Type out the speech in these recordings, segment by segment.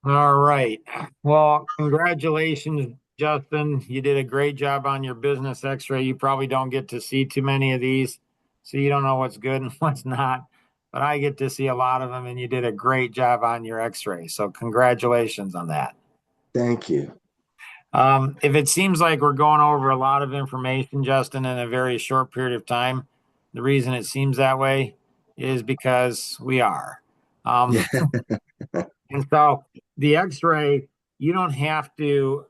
All right. Well, congratulations, Justin. You did a great job on your business x-ray. You probably don't get to see too many of these, so you don't know what's good and what's not. But I get to see a lot of them, and you did a great job on your x-ray. So congratulations on that. Thank you. If it seems like we're going over a lot of information, Justin, in a very short period of time, the reason it seems that way is because we are. Um, Yeah. And so the x-ray, you don't have to,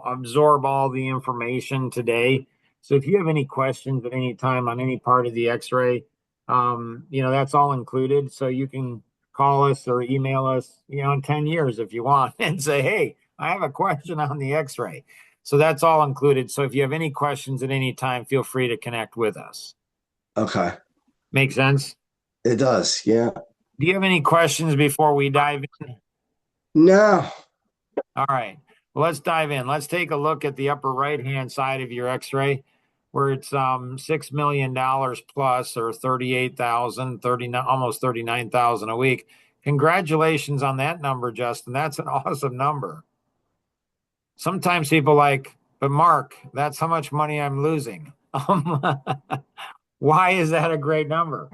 absorb all the information today. So if you have any questions at any time on any part of the x-ray, that's all included. So you can call us or email us, in 10 years if you want and say, hey, I have a question on the x-ray. So that's all included. So if you have any questions at any time, feel free to connect with us. Okay. Make sense? It does. Yeah. Do you have any questions before we dive in? No. All right. Well, let's dive in. Let's take a look at the upper right-hand side of your x-ray where it's $6 million plus or 38,000, 39, almost 39,000 a week. Congratulations on that number, Justin. That's an awesome number. Sometimes people but Mark, that's how much money I'm losing. Why is that a great number?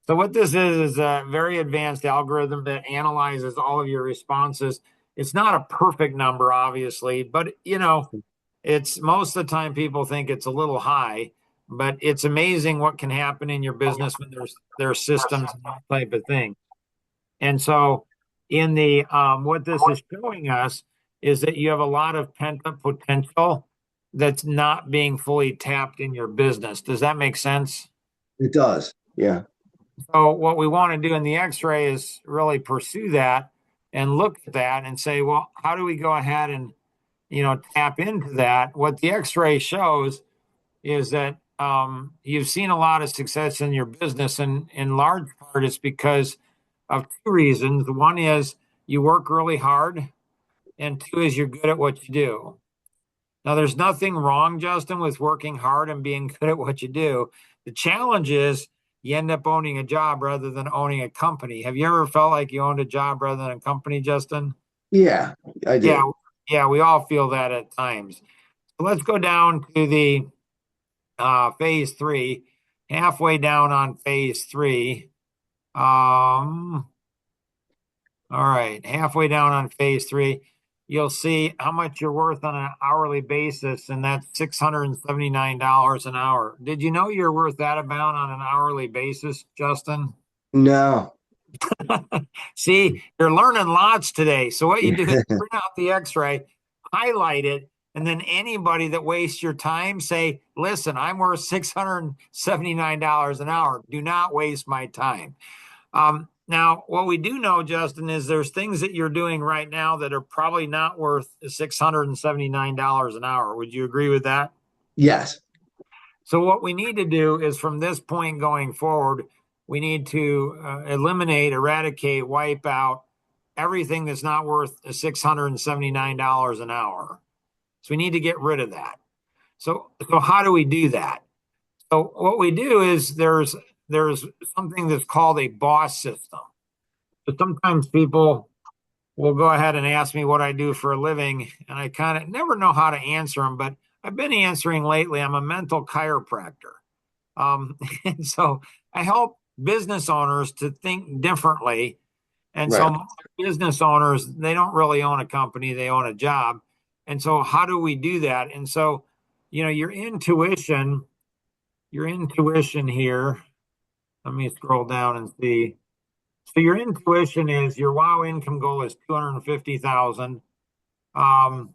So what this is a very advanced algorithm that analyzes all of your responses. It's not a perfect number, obviously, but it's most of the time people think it's a little high, but it's amazing what can happen in your business when there's systems and that type of thing. And so in the what this is showing us is that you have a lot of pent up potential that's not being fully tapped in your business. Does that make sense? It does. Yeah. So what we want to do in the x-ray is really pursue that and look at that and say, well, how do we go ahead and, tap into that? What the x-ray shows is that you've seen a lot of success in your business, and in large part it's because of two reasons. One is you work really hard, and two is you're good at what you do. Now, there's nothing wrong, Justin, with working hard and being good at what you do. The challenge is you end up owning a job rather than owning a company. Have you ever felt like you owned a job rather than a company, Justin? Yeah, I Yeah, do. yeah, we all feel that at times. So let's go down to the phase three, halfway down on phase three. All right, halfway down on phase three, you'll see how much you're worth on an hourly basis, and that's $679 an hour. Did you know you're worth that amount on an hourly basis, Justin? No. See, you're learning lots today. So what you do is print out the x-ray, highlight it, and then anybody that wastes your time say, listen, I'm worth $679 an hour. Do not waste my time. Now, what we do know, Justin, is there's things that you're doing right now that are probably not worth $679 an hour. Would you agree with that? Yes. So, what we need to do is from this point going forward, we need to eliminate, eradicate, wipe out everything that's not worth $679 an hour. So, we need to get rid of that. So how do we do that? So, what we do is there's something that's called a boss system. But sometimes people will go ahead and ask me what I do for a living, and I kind of never know how to answer them, but I've been answering lately. I'm a mental chiropractor. And so I help business owners to think differently. And Right. so business owners, they don't really own a company, they own a job. And so how do we do that? And so, your intuition here, let me scroll down and see. So your intuition is your wow income goal is 250,000. Um,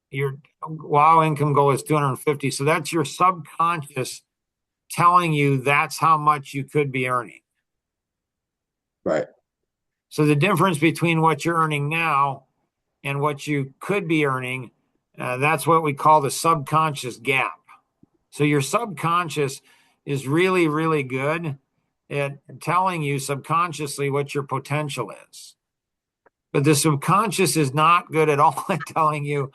your wow income goal is 250. So that's your subconscious telling you that's how much you could be earning. Right. So the difference between what you're earning now and what you could be earning, that's what we call the subconscious gap. So your subconscious is really, really good at telling you subconsciously what your potential is. But the subconscious is not good at all at telling you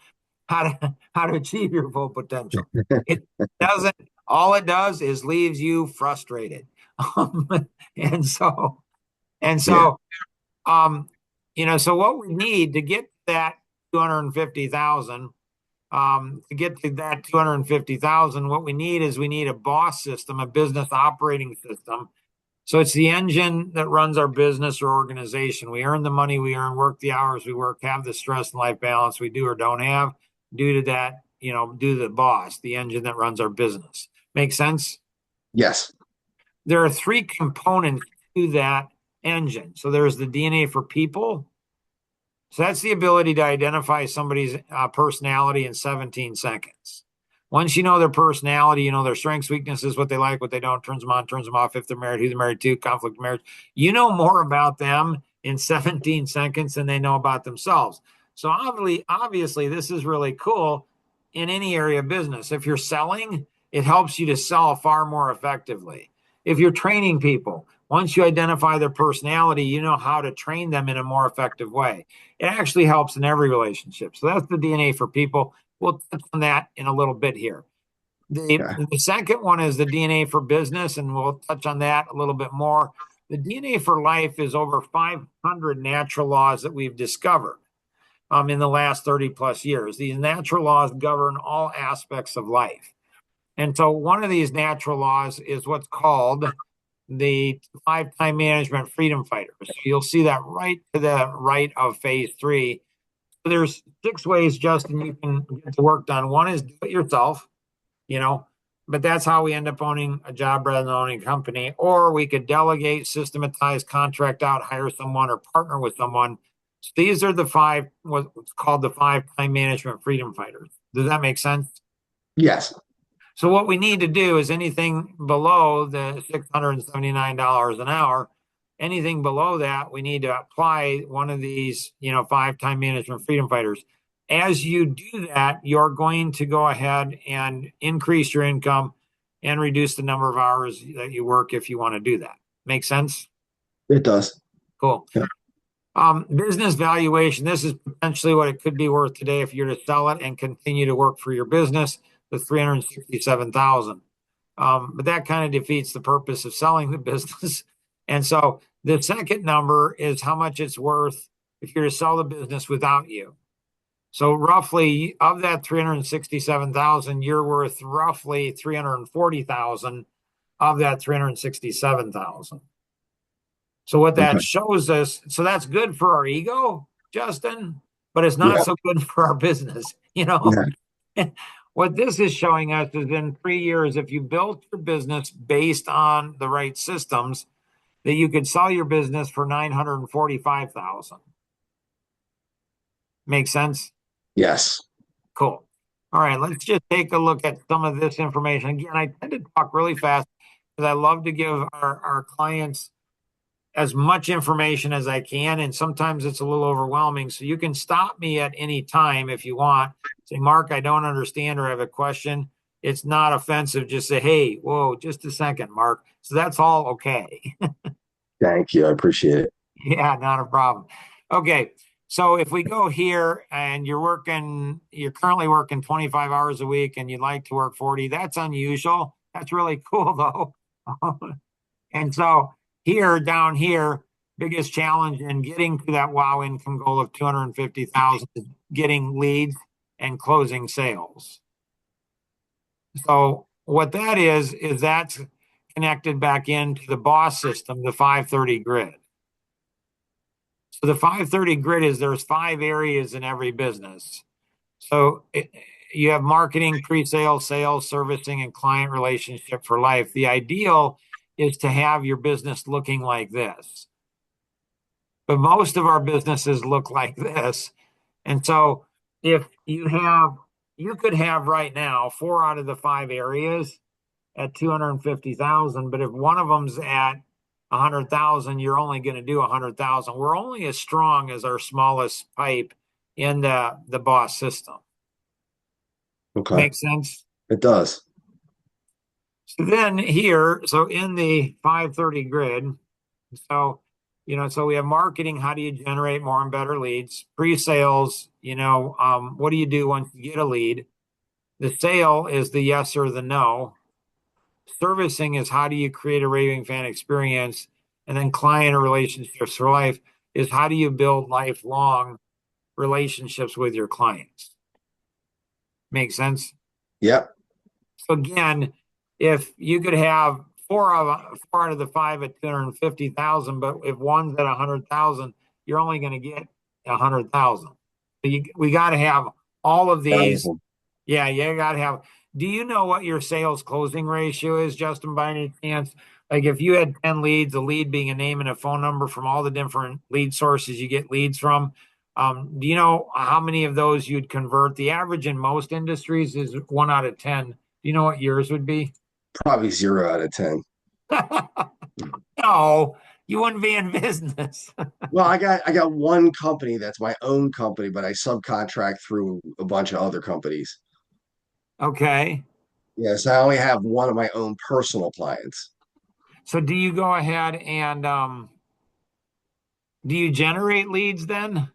how to achieve your full potential. It doesn't. All it does is leaves you frustrated. Um, and so and Yeah. so um, So what we need to get that 250,000, to get to that 250,000, what we need is we need a boss system, a business operating system. So it's the engine that runs our business or organization. We earn the money we earn, work the hours we work, have the stress and life balance we do or don't have due to that, due to the boss, the engine that runs our business. Make sense? Yes. There are three components to that engine. So there's the DNA for people. So that's the ability to identify somebody's personality in 17 seconds. Once you know their personality, you know their strengths, weaknesses, what they like, what they don't, turns them on, turns them off, if they're married, who they're married to, conflict of marriage. You know more about them in 17 seconds than they know about themselves. So obviously, this is really cool in any area of business. If you're selling, it helps you to sell far more effectively. If you're training people, once you identify their personality, you know how to train them in a more effective way. It actually helps in every relationship. So that's the DNA for people. We'll touch on that in a little bit here. The second one is the DNA for business, and we'll touch on that a little bit more. The DNA for life is over 500 natural laws that we've discovered in the last 30 plus years. These natural laws govern all aspects of life. And so one of these natural laws is what's called the 5 time management freedom fighters. So you'll see that right to the right of phase 3. So there's 6 ways, Justin, you can get the work done. One is do it yourself, but that's how we end up owning a job rather than owning a company. Or we could delegate, systematize, contract out, hire someone, or partner with someone. So these are the 5, what's called the 5 time management freedom fighters. Does that make sense? Yes. So what we need to do is anything below the $679 an hour, anything below that, we need to apply one of these, 5 time management freedom fighters. As you do that, you're going to go ahead and increase your income and reduce the number of hours that you work if you want to do that. Make sense? It does. Cool. Yeah. Business valuation. This is potentially what it could be worth today if you're to sell it and continue to work for your business. The 367,000. But that kind of defeats the purpose of selling the business. And so the second number is how much it's worth if you're to sell the business without you. So roughly of that 367,000, you're worth roughly 340,000 of that 367,000. So what that shows us, so that's good for our ego, Justin, but it's not so good for our business, What this is showing us is in 3 years, if you built your business based on the right systems, that you could sell your business for 945,000. Make sense? Yes. Cool. All right, let's just take a look at some of this information. Again, I tend to talk really fast because I love to give our clients as much information as I can, and sometimes it's a little overwhelming. So you can stop me at any time if you want. Say, Mark, I don't understand or have a question. It's not offensive. Just say, hey, whoa, just a second, Mark. So that's all okay. Thank you. I appreciate it. Yeah, not a problem. Okay. So if we go here and you're currently working 25 hours a week and you'd like to work 40, that's unusual. That's really cool though. And so down here, biggest challenge in getting to that WOW income goal of 250,000 is getting leads and closing sales. So what that is that's connected back into the boss system, the 530 grid. So the 530 grid is there's 5 areas in every business. So you have marketing, pre-sales, sales, servicing, and client relationship for life. The ideal is to have your business looking like this. But most of our businesses look like this. And so if you could have right now 4 out of the 5 areas at 250,000, but if one of them's at 100,000, you're only going to do 100,000. We're only as strong as our smallest pipe in the boss system. Okay. Makes sense? It does. So then here, so in the 530 grid, so we have marketing. How do you generate more and better leads? Pre-sales, what do you do once you get a lead? The sale is the yes or the no. Servicing is how do you create a raving fan experience? And then client relationships for life is how do you build lifelong relationships with your clients? Make sense? Yep. So again, if you could have four out of the five at 250,000, but if one's at 100,000, you're only going to get 100,000. So we got to have all of these. Thousand. Yeah, you got to have. Do you know what your sales closing ratio is, Justin, by any chance? Like if you had 10 leads, a lead being a name and a phone number from all the different lead sources you get leads from. Do you know how many of those you'd convert? The average in most industries is 1 out of 10. Do you know what yours would be? Probably 0 out of 10. No, you wouldn't be in business. Well, I got one company that's my own company, but I subcontract through a bunch of other companies. Okay. Yes, I only have one of my own personal clients. So do you go ahead and do you generate leads then?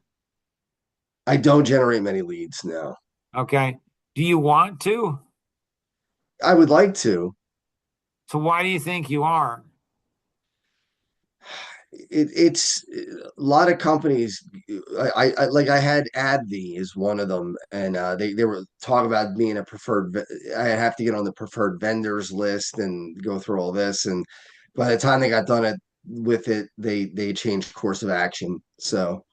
I don't generate many leads now. Okay. Do you want to? I would like to. So why do you think you aren't? It's a lot of companies. I had AbbVie is one of them, and they were talking about being a preferred. I have to get on the preferred vendors list and go through all this, and by the time they got done with it, they changed course of action. So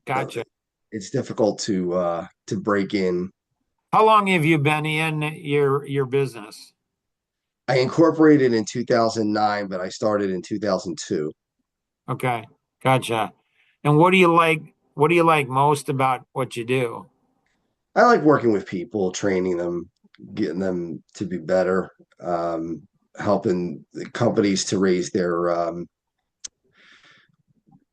Gotcha. it's difficult to break in. How long have you been in your business? I incorporated in 2009, but I started in 2002. Okay. Gotcha. And what do you like? What do you like most about what you do? I like working with people, training them, getting them to be better, helping the companies to raise their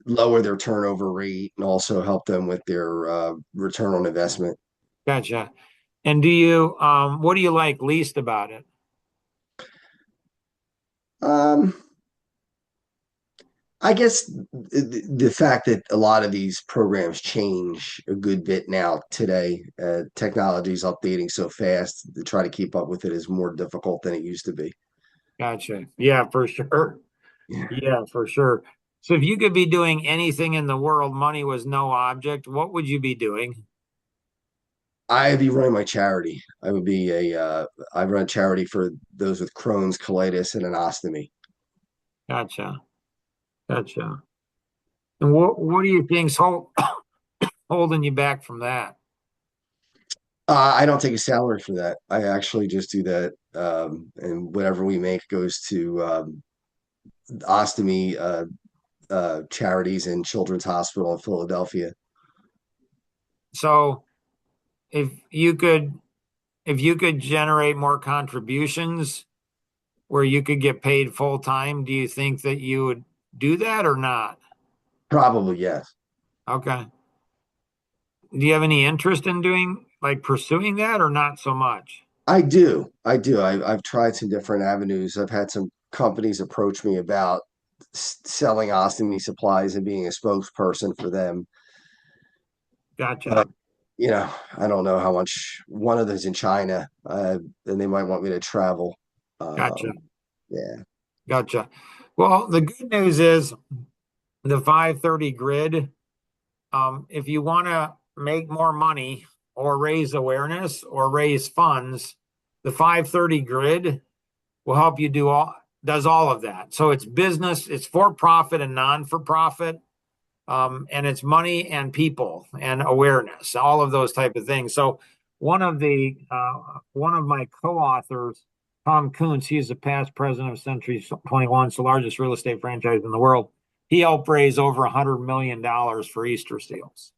lower their turnover rate and also help them with their return on investment. Gotcha. And what do you like least about it? Um, I guess the fact that a lot of these programs change a good bit now today, technology is updating so fast to try to keep up with it is more difficult than it used to be. Gotcha. Yeah, for sure. Yeah. Yeah, for sure. So if you could be doing anything in the world, money was no object, what would you be doing? I'd be running my charity. I run a charity for those with Crohn's, colitis, and an ostomy. Gotcha. Gotcha. And what do you think's holding you back from that? I don't take a salary for that. I actually just do that, and whatever we make goes to ostomy charities and Children's Hospital in Philadelphia. So if you could if you could generate more contributions where you could get paid full time, do you think that you would do that or not? Probably yes. Okay. Do you have any interest in doing like pursuing that or not so much? I do. I do. I've tried some different avenues. I've had some companies approach me about selling ostomy supplies and being a spokesperson for them. Gotcha. You know, I don't know how much one of those in China, and they might want me to travel. Gotcha. Yeah, Gotcha. Well, the good news is the 530 grid. If you want to make more money or raise awareness or raise funds, the 530 grid will help you does all of that. So it's business, it's for profit and non for profit, and it's money and people and awareness, all of those type of things. So one of my co-authors, Tom Kuntz, he's the past president of Century 21, it's the largest real estate franchise in the world. He helped raise over $100 million for Easter seals.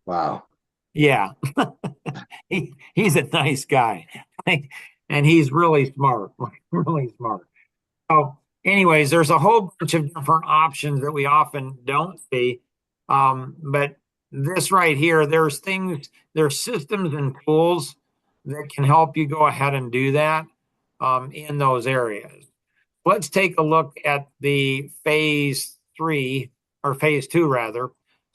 wow. Yeah, he's a nice guy, and he's really smart, really smart. So, anyways, there's a whole bunch of different options that we often don't see. But this right here, there's systems and tools that can help you go ahead and do that in those areas. Let's take a look at the phase three or phase two rather.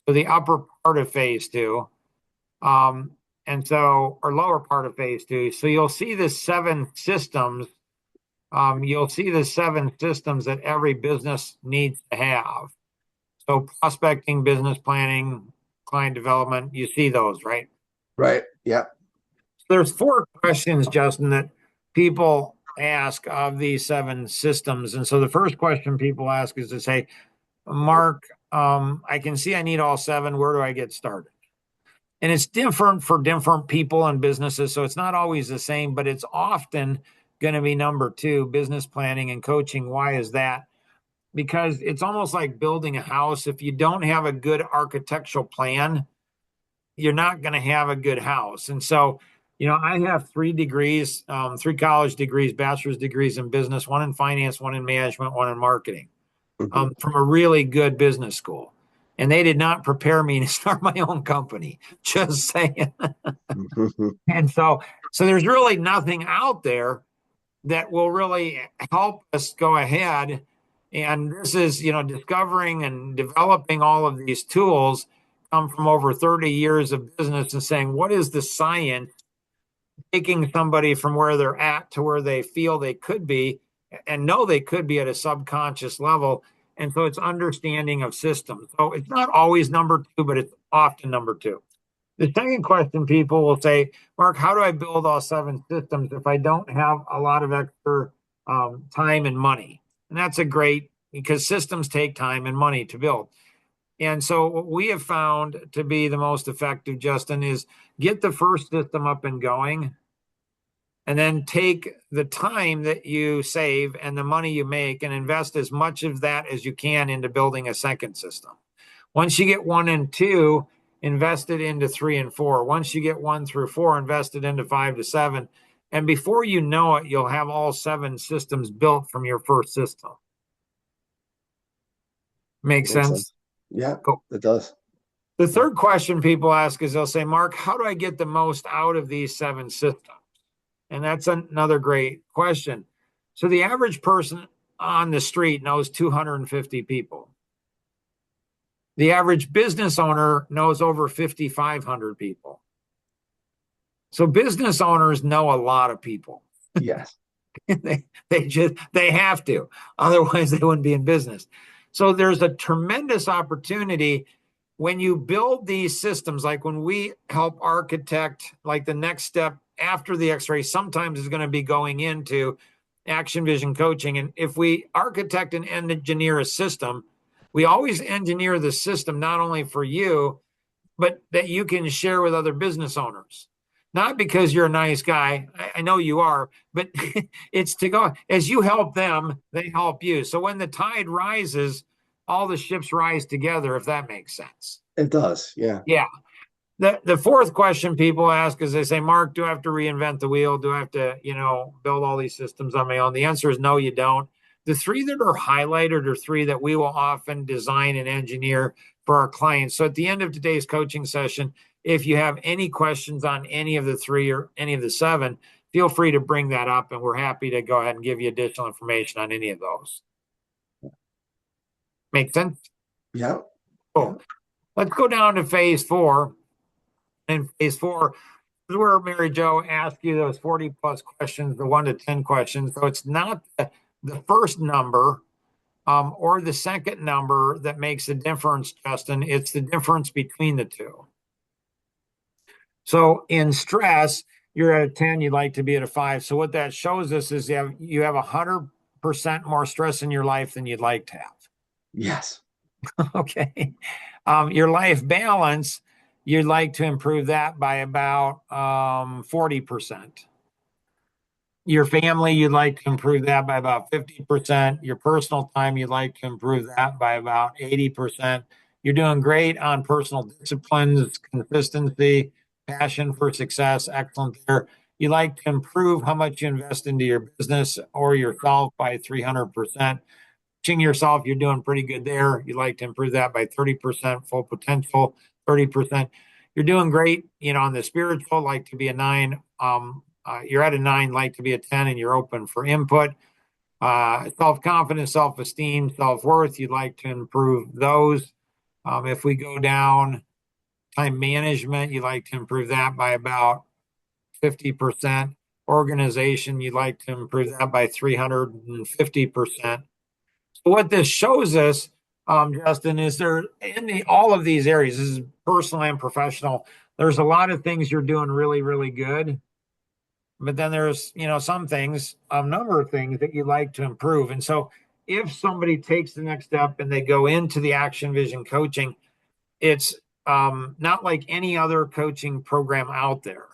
So the upper part of phase two. Or lower part of phase two. So you'll see the seven systems. You'll see the seven systems that every business needs to have. So prospecting, business planning, client development, you see those, right? Right. Yep. There's 4 questions, Justin, that people ask of these 7 systems. And so the first question people ask is to say, Mark, I can see I need all 7. Where do I get started? And it's different for different people and businesses. So it's not always the same, but it's often going to be number 2, business planning and coaching. Why is that? Because it's almost like building a house. If you don't have a good architectural plan, you're not going to have a good house. And so, I have 3 degrees, 3 college degrees, bachelor's degrees in business, 1 in finance, 1 in management, 1 in marketing, Mhm. from a really good business school. And they did not prepare me to start my own company, just saying. And so there's really nothing out there that will really help us go ahead. And this is, discovering and developing all of these tools come from over 30 years of business and saying, what is the science taking somebody from where they're at to where they feel they could be and know they could be at a subconscious level. And so it's understanding of systems. So it's not always number 2, but it's often number 2. The second question people will say, Mark, how do I build all 7 systems if I don't have a lot of extra time and money? And that's a great, because systems take time and money to build. And so what we have found to be the most effective, Justin, is get the first system up and going, and then take the time that you save and the money you make and invest as much of that as you can into building a second system. Once you get 1 and 2, invest it into 3 and 4. Once you get 1 through 4, invest it into 5 to 7. And before you know it, you'll have all 7 systems built from your first system. Make Makes sense? sense. Yeah, Cool. it does. The third question people ask is they'll say, Mark, how do I get the most out of these 7 systems? And that's another great question. So the average person on the street knows 250 people. The average business owner knows over 5,500 people. So business owners know a lot of people. Yes. they have to, otherwise they wouldn't be in business. So there's a tremendous opportunity when you build these systems, like when we help architect, like the next step after the X-ray sometimes is going to be going into action vision coaching. And if we architect and engineer a system, we always engineer the system not only for you, but that you can share with other business owners. Not because you're a nice guy, I know you are, but it's to go as you help them, they help you. So when the tide rises, all the ships rise together, if that makes sense. It does. Yeah. Yeah. The fourth question people ask is they say, Mark, do I have to reinvent the wheel? Do I have to, build all these systems on my own? The answer is no, you don't. The 3 that are highlighted are 3 that we will often design and engineer for our clients. So at the end of today's coaching session, if you have any questions on any of the 3 or any of the 7, feel free to bring that up, and we're happy to go ahead and give you additional information on any of those. Make sense? Yeah. Cool. Let's go down to phase 4. And phase 4 is where Mary Jo asked you those 40 plus questions, the 1 to 10 questions. So it's not the first number or the second number that makes the difference, Justin. It's the difference between the 2. So in stress, you're at a 10, you'd like to be at a 5. So what that shows us is you have 100% more stress in your life than you'd like to have. Yes. Okay. Your life balance, you'd like to improve that by about 40%. Your family, you'd like to improve that by about 50%. Your personal time, you'd like to improve that by about 80%. You're doing great on personal disciplines, consistency, passion for success, excellent there. You like to improve how much you invest into your business or yourself by 300%. Teaching yourself, you're doing pretty good there. You'd like to improve that by 30%, full potential, 30%. You're doing great, on the spiritual, like to be a 9. You're at a 9, like to be a 10, and you're open for input. Self-confidence, self-esteem, self-worth, you'd like to improve those. If we go down, time management, you'd like to improve that by about 50%. Organization, you'd like to improve that by 350%. So what this shows us Justin, is there all of these areas, this is personal and professional, there's a lot of things you're doing really, really good. But then there's, some things, a number of things that you'd like to improve. And so if somebody takes the next step and they go into the Action Vision coaching, it's not like any other coaching program out there.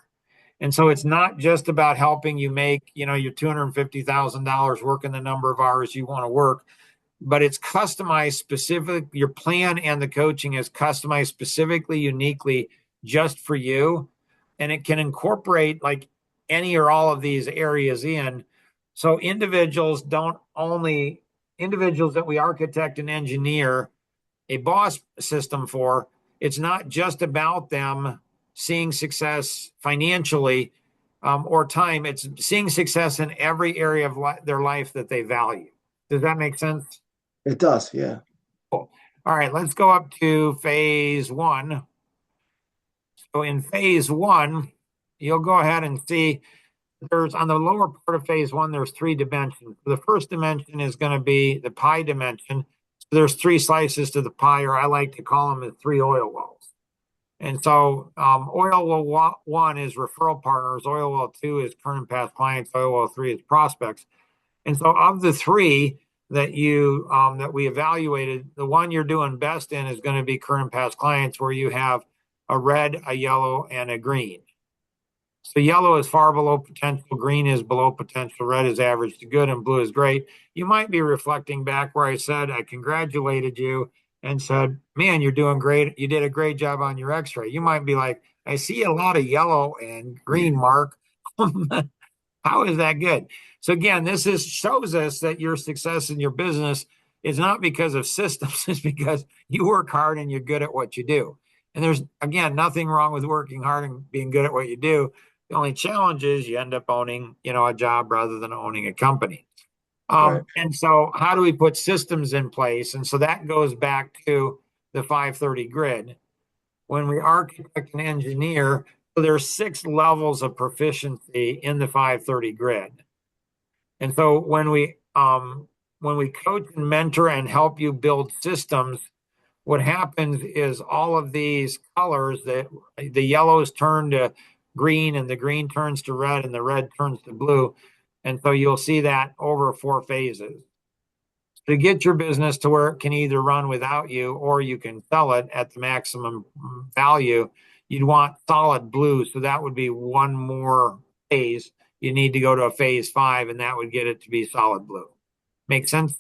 And so it's not just about helping you make, your $250,000 working the number of hours you want to work, but it's customized specific. Your plan and the coaching is customized specifically, uniquely just for you. And it can incorporate like any or all of these areas in. So individuals that we architect and engineer a boss system for, it's not just about them seeing success financially or time. It's seeing success in every area of their life that they value. Does that make sense? It does, yeah. Cool. All right, let's go up to phase one. So in phase one, you'll go ahead and see there's on the lower part of phase one, there's three dimensions. The first dimension is going to be the pie dimension. So there's three slices to the pie, or I like to call them the three oil wells. And so oil well one is referral partners, oil well two is current and past clients, oil well three is prospects. And so of the three that we evaluated, the one you're doing best in is going to be current and past clients, where you have a red, a yellow, and a green. So yellow is far below potential, green is below potential, red is average to good, and blue is great. You might be reflecting back where I said I congratulated you and said, man, you're doing great. You did a great job on your x-ray. You might be like, I see a lot of yellow and green, Mark. How is that good? So again, shows us that your success in your business is not because of systems, it's because you work hard and you're good at what you do. And there's, again, nothing wrong with working hard and being good at what you do. The only challenge is you end up owning, a job rather than owning a company. Right. And so how do we put systems in place? And so that goes back to the 530 grid. When we architect and engineer, so there's 6 levels of proficiency in the 530 grid. And so when we coach and mentor and help you build systems, what happens is all of these colors, that the yellows turn to green and the green turns to red and the red turns to blue. And so you'll see that over 4 phases. To get your business to where it can either run without you or you can sell it at the maximum value, you'd want solid blue. So that would be one more phase. You need to go to a phase 5, and that would get it to be solid blue. Make sense?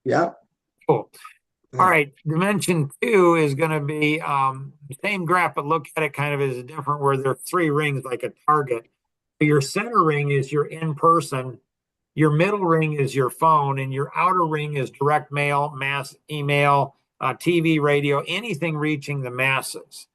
Yeah. Cool. All right. Dimension 2 is going to be the same graph, but look at it kind of as a different, where there are 3 rings like a target. Your center ring is your in-person, your middle ring is your phone, and your outer ring is direct mail, mass email, TV, radio, anything reaching the masses.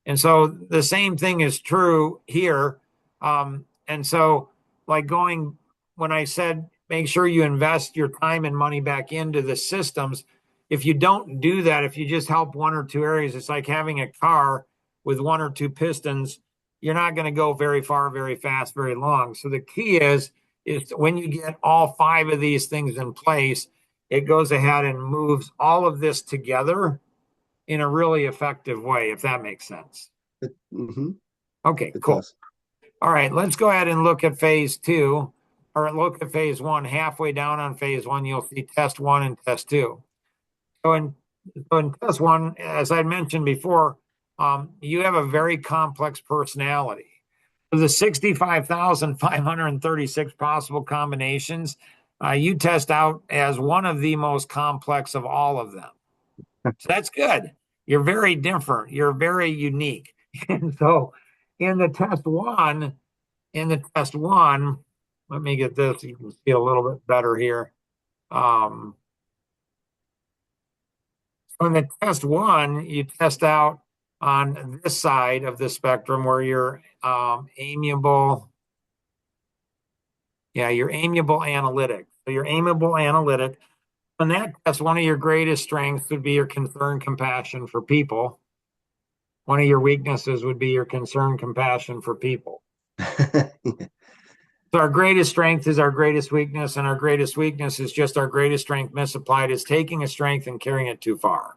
And so the same thing is true here. And so when I said, make sure you invest your time and money back into the systems, if you don't do that, if you just help 1 or 2 areas, it's like having a car with 1 or 2 pistons. You're not going to go very far, very fast, very long. So the key is when you get all 5 of these things in place, it goes ahead and moves all of this together in a really effective way, if that makes sense. Mm-hmm. Okay, cool. Does. All right, let's go ahead and look at phase 2, or look at phase 1. Halfway down on phase 1, you'll see test 1 and test 2. So in test 1, as I mentioned before, you have a very complex personality. So the 65,536 possible combinations, you test out as one of the most complex of all of them. So that's good. You're very different. You're very unique. And so in the test one, let me get this. You can see a little bit better here. In the test 1, you test out on this side of the spectrum where you're amiable. Yeah, you're amiable analytic. So you're amiable analytic. And that test, one of your greatest strengths would be your concern, compassion for people. One of your weaknesses would be your concern, compassion for people. So our greatest strength is our greatest weakness, and our greatest weakness is just our greatest strength misapplied. Is taking a strength and carrying it too far.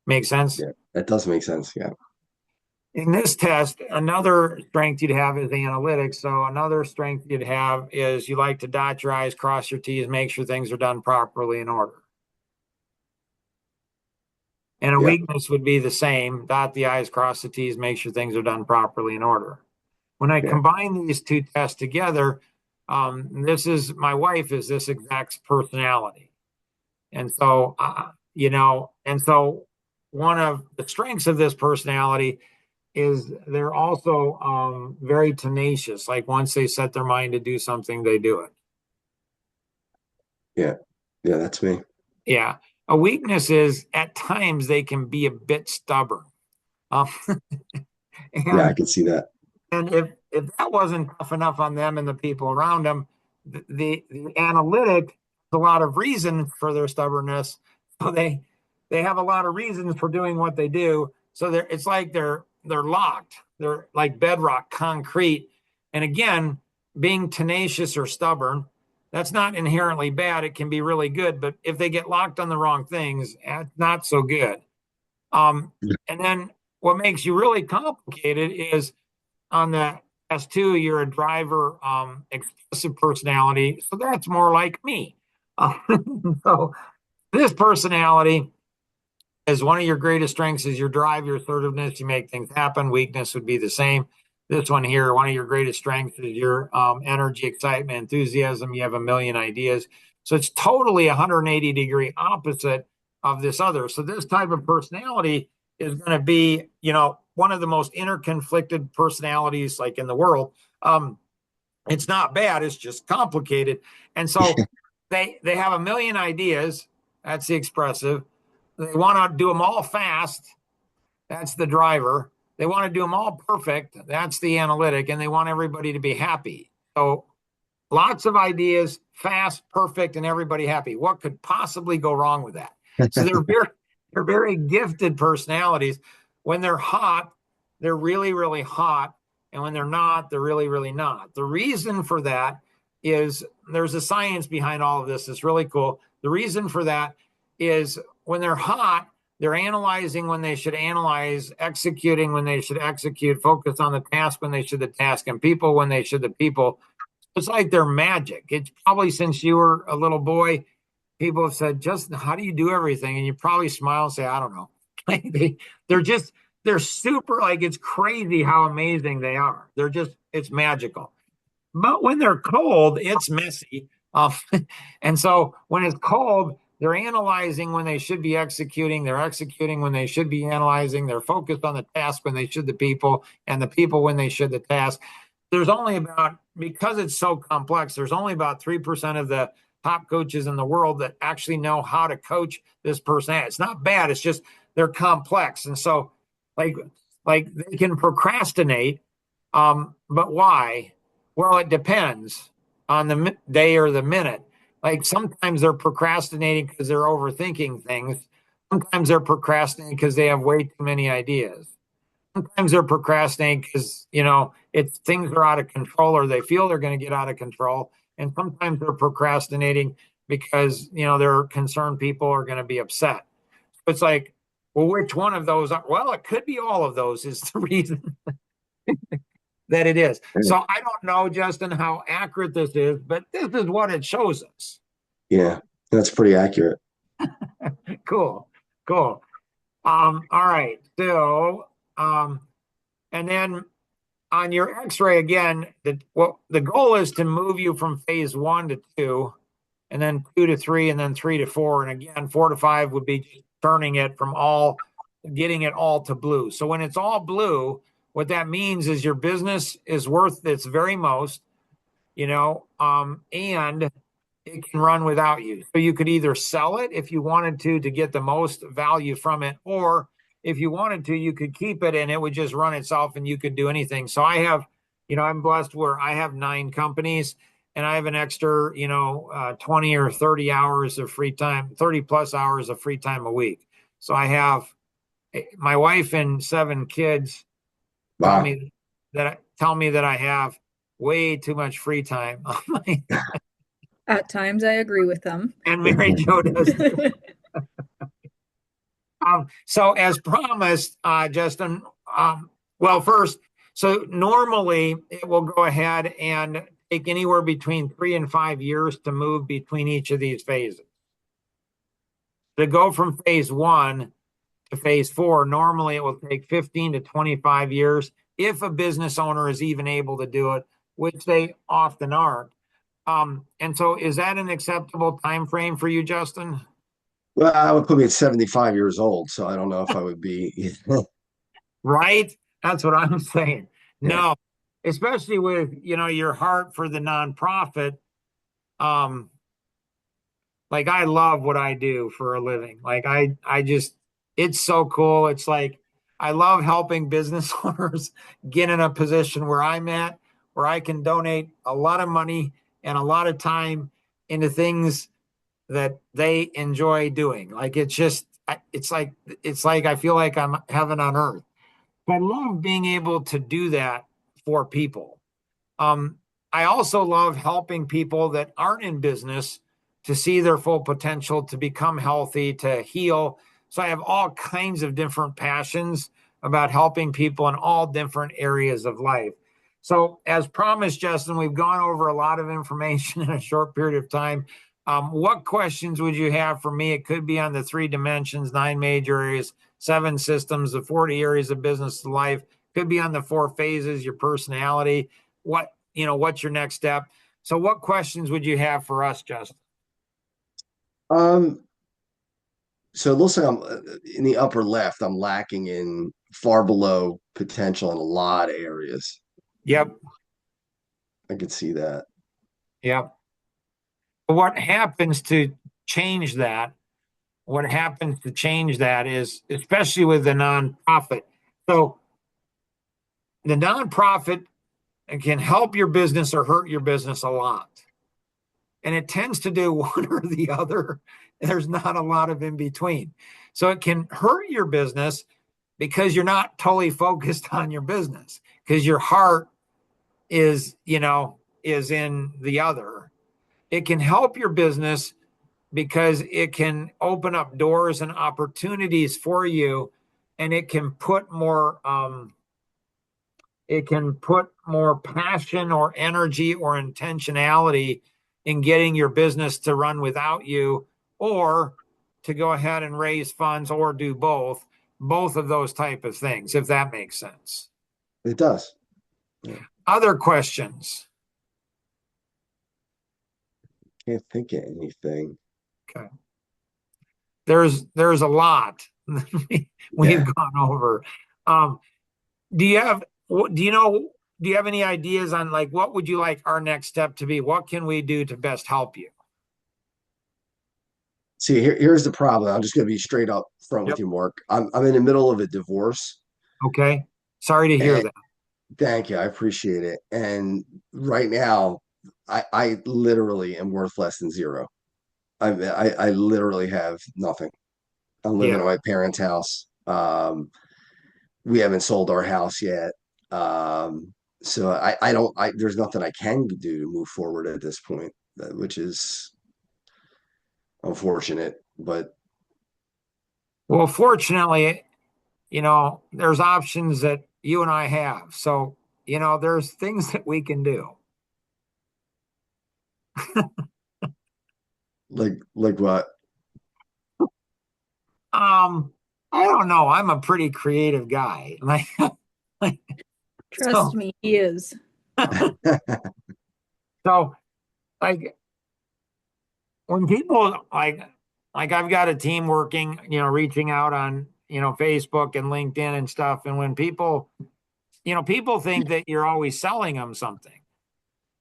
Make sense? Yeah, that does make sense. Yeah. In this test, another strength you'd have is analytics. So another strength you'd have is you like to dot your I's, cross your T's, make sure things are done properly in order. And a Yeah. weakness would be the same: dot the I's, cross the T's, make sure things are done properly in order. When I Yeah. combine these two tests together, this is my wife is this exact personality. And so, and so one of the strengths of this personality is they're also very tenacious. Like once they set their mind to do something, they do it. Yeah. Yeah. That's me. Yeah. A weakness is at times they can be a bit stubborn. Um, Yeah, I and can see that. and if that wasn't tough enough on them and the people around them, the analytic has a lot of reason for their stubbornness. So they have a lot of reasons for doing what they do. So it's like they're locked. They're like bedrock, concrete. And again, being tenacious or stubborn, that's not inherently bad. It can be really good, but if they get locked on the wrong things, not so good. And then what makes you really complicated is on the S2, you're a driver, expressive personality. So that's more like me. Uh, so this personality is one of your greatest strengths is your drive, your assertiveness, you make things happen. Weakness would be the same. This one here, one of your greatest strengths is your energy, excitement, enthusiasm. You have a million ideas. So it's totally 180-degree opposite of this other. So this type of personality is going to be, one of the most interconflicted personalities like in the world. It's not bad, it's just complicated. And so they have a million ideas. That's the expressive. They want to do them all fast. That's the driver. They want to do them all perfect. That's the analytic. And they want everybody to be happy. So lots of ideas, fast, perfect, and everybody happy. What could possibly go wrong with that? So they're very gifted personalities. When they're hot, they're really, really hot. And when they're not, they're really, really not. The reason for that is there's a science behind all of this. It's really cool. The reason for that is when they're hot, they're analyzing when they should analyze, executing when they should execute, focus on the task when they should the task, and people when they should the people. It's like they're magic. It's probably since you were a little boy, people have said, Justin, how do you do everything? And you probably smile and say, I don't know. They're just, they're super, like, it's crazy how amazing they are. It's magical. But when they're cold, it's messy. And so when it's cold, they're analyzing when they should be executing. They're executing when they should be analyzing. They're focused on the task when they should the people, and the people when they should the task. There's only about, because it's so complex, there's only about 3% of the top coaches in the world that actually know how to coach this person. It's not bad. It's just they're complex. And so like they can procrastinate. But why? Well, it depends on the day or the minute. Like sometimes they're procrastinating because they're overthinking things. Sometimes they're procrastinating because they have way too many ideas. Sometimes they're procrastinating because, it's things are out of control or they feel they're going to get out of control. And sometimes they're procrastinating because, they're concerned people are going to be upset. So it's like, well, which one of those are? Well, it could be all of those is the reason that it is. So I don't know, Justin, how accurate this is, but this is what it shows us. Yeah, that's pretty accurate. Cool. Cool. All right. So, and then on your x-ray again, the goal is to move you from phase 1 to 2, and then 2 to 3, and then 3 to 4. And again, 4 to 5 would be turning it from getting it all to blue. So when it's all blue, what that means is your business is worth its very most, and it can run without you. So you could either sell it if you wanted to get the most value from it, or if you wanted to, you could keep it and it would just run itself and you could do anything. So I have, I'm blessed where I have 9 companies and I have an extra, 20 or 30 hours of free time, 30 plus hours of free time a week. So I have my wife and 7 kids tell Wow. me that I have way too much free time on my, At times, I agree with them. and Mary Jo does too. So as promised, Justin, well, first, so normally it will go ahead and take anywhere between 3 and 5 years to move between each of these phases. To go from phase 1 to phase 4, normally it will take 15 to 25 years if a business owner is even able to do it, which they often aren't. And so is that an acceptable time frame for you, Justin? Well, I would put me at 75 years old, so I don't know if I would be. Right? That's what I'm saying. Yeah. No, especially with, your heart for the nonprofit. Um, like I love what I do for a living. Like I just, it's so cool. It's like, I love helping business owners get in a position where I'm at, where I can donate a lot of money and a lot of time into things that they enjoy doing. Like it's just, it's like I feel like I'm heaven on earth. But I love being able to do that for people. Um, I also love helping people that aren't in business to see their full potential, to become healthy, to heal. So I have all kinds of different passions about helping people in all different areas of life. So, as promised, Justin, we've gone over a lot of information in a short period of time. What questions would you have for me? It could be on the 3 dimensions, 9 major areas, 7 systems, the 40 areas of business to life. Could be on the 4 phases, your personality. What's your next step? So, what questions would you have for us, Justin? Um, so it looks like I'm in the upper left, I'm lacking in far below potential in a lot of areas. Yep, I could see that. yep. What happens to change that? What happens to change that is, especially with the nonprofit. So, the nonprofit can help your business or hurt your business a lot. And it tends to do one or the other. There's not a lot of in between. So it can hurt your business because you're not totally focused on your business, because your heart is in the other. It can help your business because it can open up doors and opportunities for you, and it can put more passion or energy or intentionality in getting your business to run without you, or to go ahead and raise funds, or do both of those type of things, if that makes sense. It does. Yeah. Other questions? Can't think of anything. Okay. There's a lot we've Yeah. gone over. Um, do you have do you know do you have any ideas on, like, what would you like our next step to be? What can we do to best help you? See, here's the problem. I'm just going to be straight up front with Yep. you, Mark. I'm in the middle of a divorce. Okay. Sorry to hear And that. thank you. I appreciate it. And right now, I literally am worth less than zero. I literally have nothing. I'm living Yeah. at my parents' house. We haven't sold our house yet. So I don't, there's nothing I can do to move forward at this point, which is unfortunate, but Well, fortunately, there's options that you and I have. So, there's things that we can do. like what? I don't know. I'm a pretty creative guy. Like, Trust so, me, he is. so like when people like I've got a team working, reaching out on, Facebook and LinkedIn and stuff. And when people think that you're always selling them something,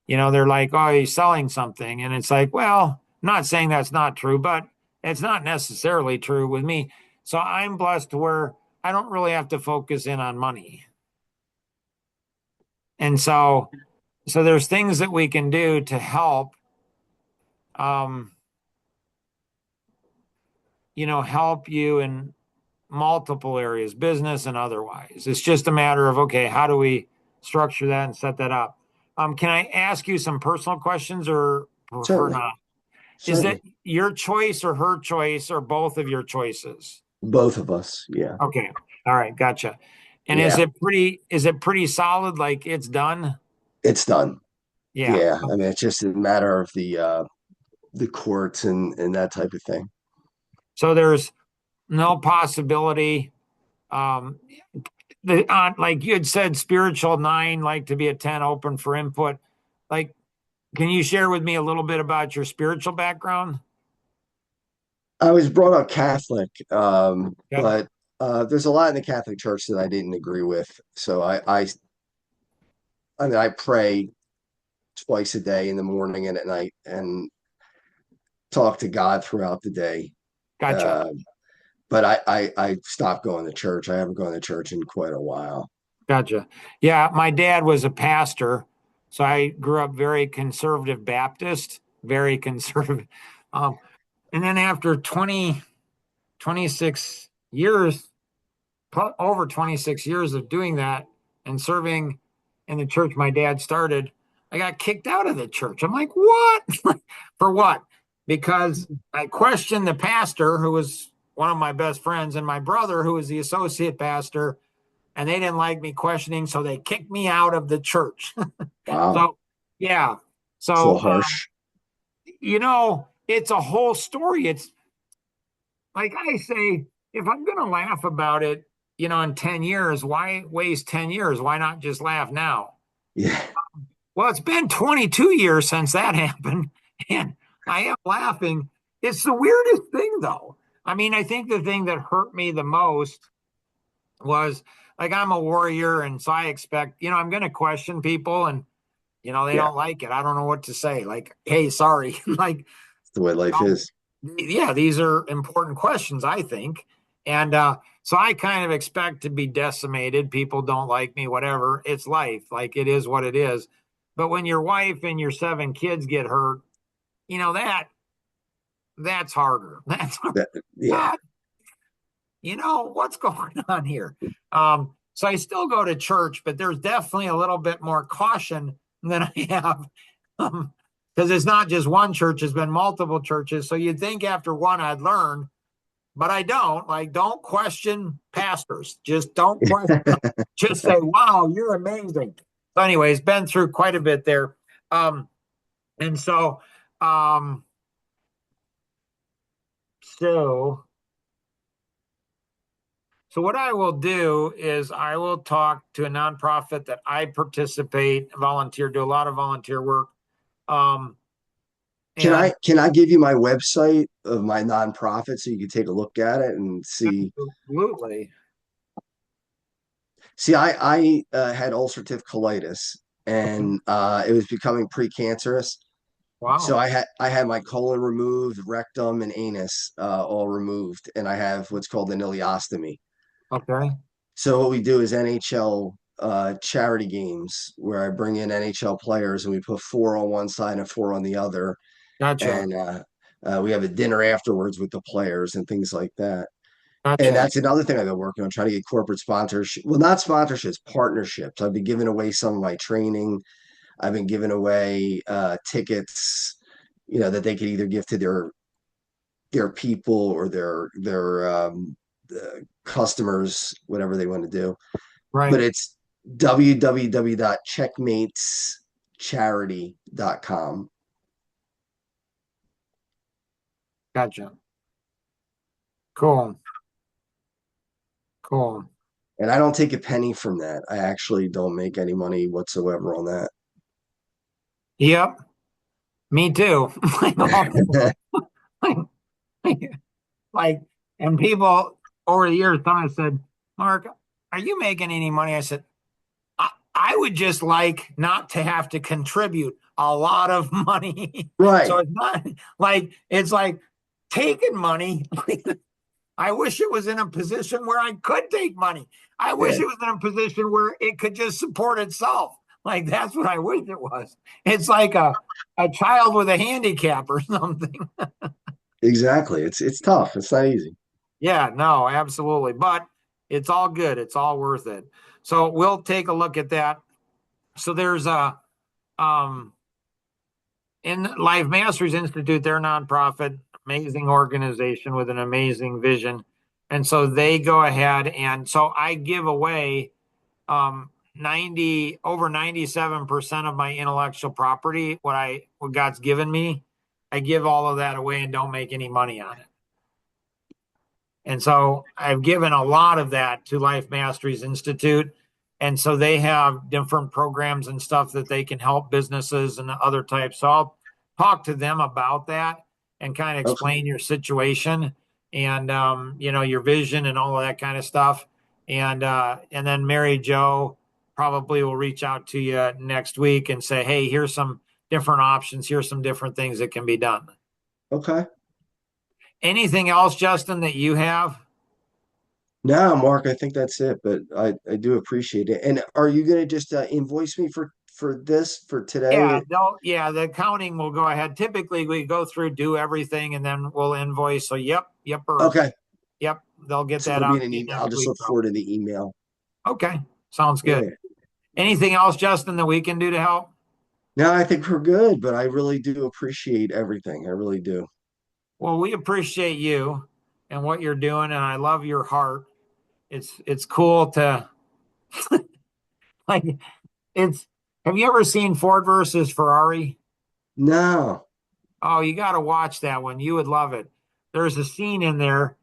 they're like, oh, he's selling something. And it's like, well, I'm not saying that's not true, but it's not necessarily true with me. So I'm blessed to where I don't really have to focus in on money. And so there's things that we can do to help, um, help you in multiple areas, business and otherwise. It's just a matter of, okay, how do we structure that and set that up? Can I ask you some personal questions or prefer Certainly, not? Is it certainly. your choice or her choice or both of your choices? Both of us. Yeah. Okay. All right. Gotcha. And Yeah. is it pretty solid? Like it's done? It's done. Yeah. Yeah. I mean, it's just a matter of the courts and that type of thing. So there's no possibility, um, like you had said, spiritual nine, like to be a 10 open for input. Like, can you share with me a little bit about your spiritual background? I was brought up Catholic, Okay. but there's a lot in the Catholic Church that I didn't agree with. So I mean, I pray twice a day in the morning and at night, and talk to God throughout the day. Gotcha. Uh, but I stopped going to church. I haven't gone to church in quite a while. Gotcha. Yeah. My dad was a pastor. So I grew up very conservative Baptist, very conservative. Um, and then after 26 years, over 26 years of doing that and serving in the church my dad started, I got kicked out of the church. I'm like, what? For what? Because I questioned the pastor, who was one of my best friends, and my brother, who was the associate pastor, and they didn't like me questioning, so they kicked me out of the church. Wow, So, yeah. it's a So, little harsh. it's a whole story. It's like I say, if I'm going to laugh about it, in 10 years, why waste 10 years? Why not just laugh now? Yeah, Well, it's been 22 years since that happened, and I am laughing. It's the weirdest thing, though. I mean, I think the thing that hurt me the most was like I'm a warrior, and so I expect, I'm going to question people, and they yeah, don't like it. I don't know what to say. Like, hey, sorry. Like, it's the way life oh, is. yeah, these are important questions, I think. And so I kind of expect to be decimated. People don't like me, whatever. It's life. Like it is what it is. But when your wife and your 7 kids get hurt, you know that that's harder. That's That, yeah, God, what's going on here? So I still go to church, but there's definitely a little bit more caution than I have. Because it's not just one church, it's been multiple churches. So you'd think after one I'd learn, but I don't. Like, don't question pastors. Just don't question. Just say, wow, you're amazing. So, anyways, been through quite a bit there. And so, um, so So what I will do is I will talk to a nonprofit that I participate, volunteer, do a lot of volunteer work. Um, and can I give you my website of my nonprofit so you can take a look at it and see? absolutely, See, I had ulcerative colitis, and it was becoming precancerous. So wow, I had my colon removed, rectum and anus all removed, and I have what's called an ileostomy. okay, So what we do is NHL charity games where I bring in NHL players and we put four on one side and four on the other, gotcha, and we have a dinner afterwards with the players and things like that. And gotcha. that's another thing I've been working on, trying to get corporate sponsorship. Well, not sponsorships, partnerships. I've been giving away some of my training. I've been giving away tickets, that they could either give to their people or their customers, whatever they want to do. But Right, it's www.checkmatescharity.com. gotcha. Cool, cool. And I don't take a penny from that. I actually don't make any money whatsoever on that. Yep, me too. Like, and people over the years, someone said, "Mark, are you making any money?" I said, I would just like not to have to contribute a lot of money. So Right. it's not like it's like taking money. I wish it was in a position where I could take money. I wish Yeah, it was in a position where it could just support itself. Like that's what I wish it was. It's like a child with a handicap or something. exactly. It's tough. It's not easy. Yeah, no, absolutely. But it's all good. It's all worth it. So we'll take a look at that. So there's um, in Life Masters Institute, they're a nonprofit, amazing organization with an amazing vision. And so they go ahead and so I give away 90 over 97% of my intellectual property, what God's given me, I give all of that away and don't make any money on it. And so I've given a lot of that to Life Masteries Institute. And so they have different programs and stuff that they can help businesses and other types. So I'll talk to them about that and kind of Okay. explain your situation and your vision and all of that kind of stuff. And then Mary Jo probably will reach out to you next week and say, hey, here's some different options. Here's some different things that can be done. Okay. Anything else, Justin, that you have? No, Mark, I think that's it, but I do appreciate it. And are you going to just invoice me for this for today? The accounting will go ahead. Typically, we go through, do everything, and then we'll invoice. So, Okay. yep, they'll get So that it'll be out in an to you email. I'll next just week. look forward to the email. Okay, sounds good. Yeah. Anything else, Justin, that we can do to help? No, I think we're good, but I really do appreciate everything. I really do. Well, we appreciate you and what you're doing, and I love your heart. It's cool to like it's. Have you ever seen Ford versus Ferrari? No. Oh, you got to watch that one. You would love it. There's a scene in there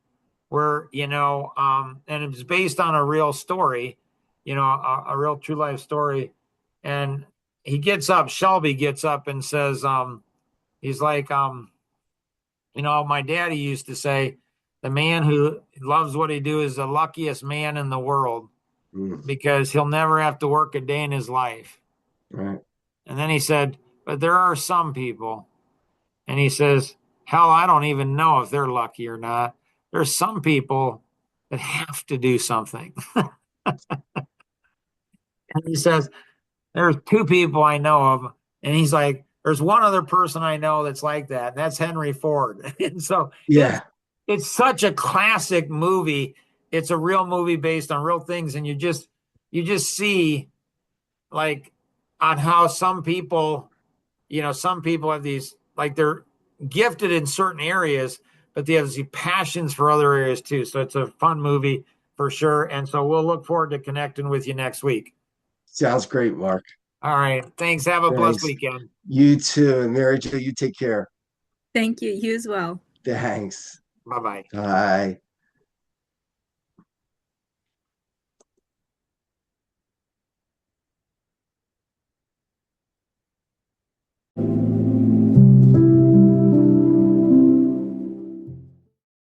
where, and it's based on a real story, a real true life story. And Shelby gets up and says, he's like, my daddy used to say, the man who loves what he do is the luckiest man in the world Mm, because he'll never have to work a day in his life. right. And then he said, but there are some people. And he says, hell, I don't even know if they're lucky or not. There's some people that have to do something. And he says, there's two people I know of. And he's like, there's one other person I know that's like that. And that's Henry Ford. And so Yeah. it's such a classic movie. It's a real movie based on real things. And you just see like on how some people have these, like they're gifted in certain areas, but they have these passions for other areas too. So it's a fun movie for sure. And so we'll look forward to connecting with you next week. Sounds great, Mark. All right. Thanks. Have a blessed Thanks. weekend. You too. And Mary Jo, you take care. Thank you. You as well. Thanks. Bye bye. Bye.